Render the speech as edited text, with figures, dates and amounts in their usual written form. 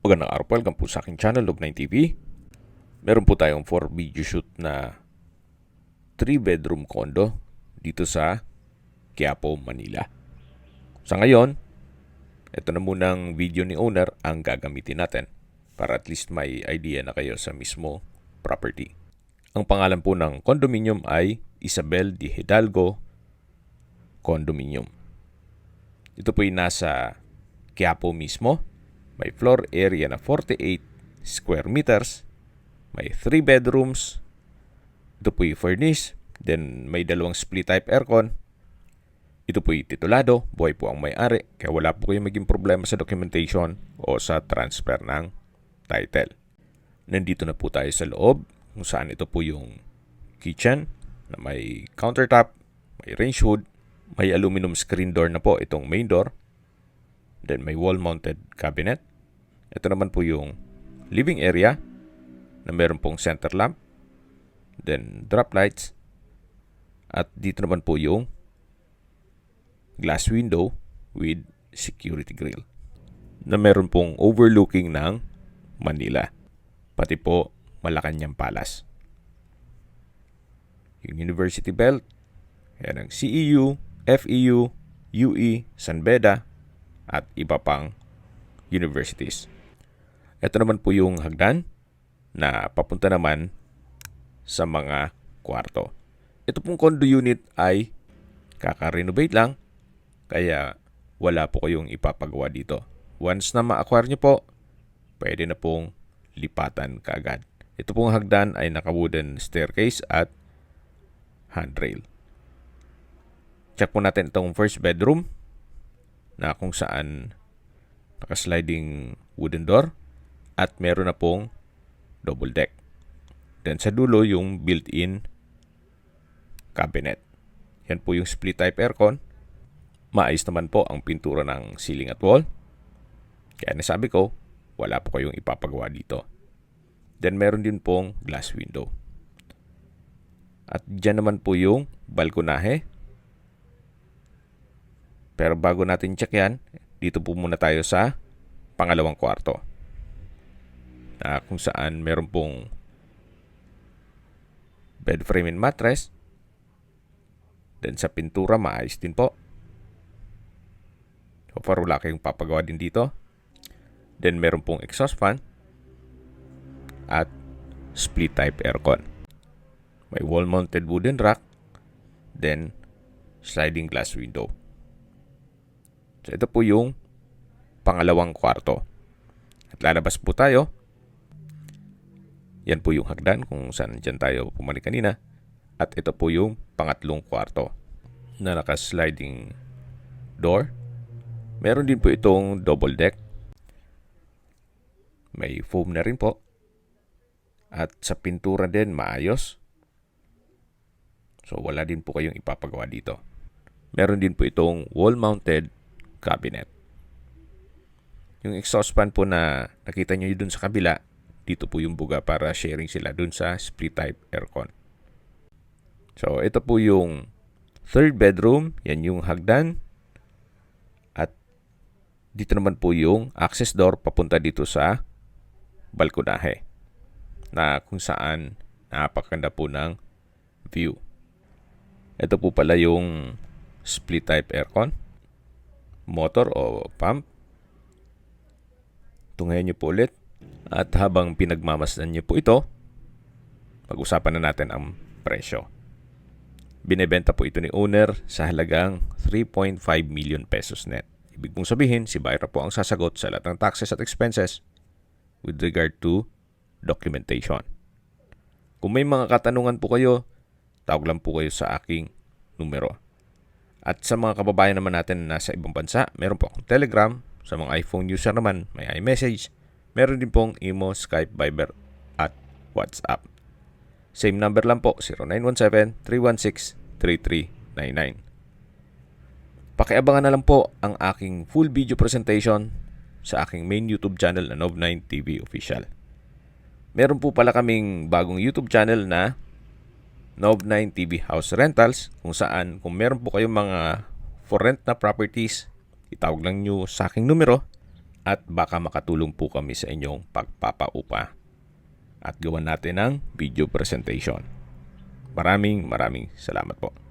Magandang araw po, welcome po sa aking channel, Log9 TV. Meron po tayong 4 video shoot na 3-bedroom condo dito sa Quiapo, Manila. Sa ngayon, ito na munang video ni owner ang gagamitin natin para at least may idea na kayo sa mismo property. Ang pangalan po ng condominium ay Isabel de Hidalgo Condominium. Ito po ay nasa Quiapo mismo. May floor area na 48 square meters. May 3 bedrooms. Ito po'y furnished. Then may dalawang split type aircon. Ito po'y titulado. Buhay po ang may-ari. Kaya wala po kayong maging problema sa documentation o sa transfer ng title. Nandito na po tayo sa loob kung saan ito po yung kitchen na may countertop, may range hood, may aluminum screen door na po itong main door. Then may wall-mounted cabinet. Ito naman po yung living area na meron pong center lamp. Then drop lights. At dito naman po yung glass window with security grill na meron pong overlooking ng Manila. Pati po Malacanang Palace. Yung University Belt. Yan ang CEU, FEU, UE, San Beda, at iba pang universities. Ito naman po yung hagdan na papunta naman sa mga kwarto. Ito pong condo unit ay kaka-renovate lang, kaya wala po kayong ipapagawa dito. Once na ma-acquire nyo po, pwede na pong lipatan kaagad. Ito pong hagdan ay naka-wooden staircase at handrail. Check po natin itong first bedroom na kung saan naka-sliding wooden door at meron na pong double deck. Then sa dulo yung built-in cabinet. Yan po yung split type aircon. Maayos naman po ang pintura ng ceiling at wall. Kaya nasabi ko, wala po kayong ipapagawa dito. Then meron din pong glass window. At dyan naman po yung balkonahe. Pero bago natin check yan, dito po muna tayo sa pangalawang kwarto. Na kung saan meron pong bed frame and mattress. Then sa pintura, maayos din po. So far, wala kayong papagawa din dito. Then meron pong exhaust fan at split type aircon. May wall-mounted wooden rack. Then sliding glass window. So ito po yung pangalawang kwarto. At lalabas po tayo. Yan po yung hagdan kung saan dyan tayo pumalik kanina. At ito po yung pangatlong kwarto na naka-sliding door. Meron din po itong double deck. May foam na rin po. At sa pintura din maayos. So wala din po kayong ipapagawa dito. Meron din po itong wall-mounted cabinet. Yung exhaust fan po na nakita nyo dun sa kabila, dito po yung buga para sharing sila dun sa split type aircon. So ito po yung third bedroom, yan yung hagdan. At dito naman po yung access door papunta dito sa balkonahe na kung saan napakaganda po ng view. Ito po pala yung split type aircon. Motor o pump. Tungayan nyo po ulit. At habang pinagmamasdan nyo po ito, pag-usapan na natin ang presyo. Binebenta po ito ni owner sa halagang 3.5 million pesos net. Ibig pong sabihin, si buyer po ang sasagot sa lahat ng taxes at expenses with regard to documentation. Kung may mga katanungan po kayo, tawag lang po kayo sa aking numero. At sa mga kababayan naman natin na nasa ibang bansa, meron po akong Telegram. Sa mga iPhone user naman, may iMessage. Meron din pong Imo, Skype, Viber, at WhatsApp. Same number lang po, 0917-316-3399. Pakiabangan na lang po ang aking full video presentation sa aking main YouTube channel na Nov9 TV Official. Meron po pala kaming bagong YouTube channel na Nov9 TV House Rentals, kung saan kung meron po kayong mga for rent na properties, itawag lang nyo sa aking numero at baka makatulong po kami sa inyong pagpapaupa at gawan natin ng video presentation. Maraming salamat po.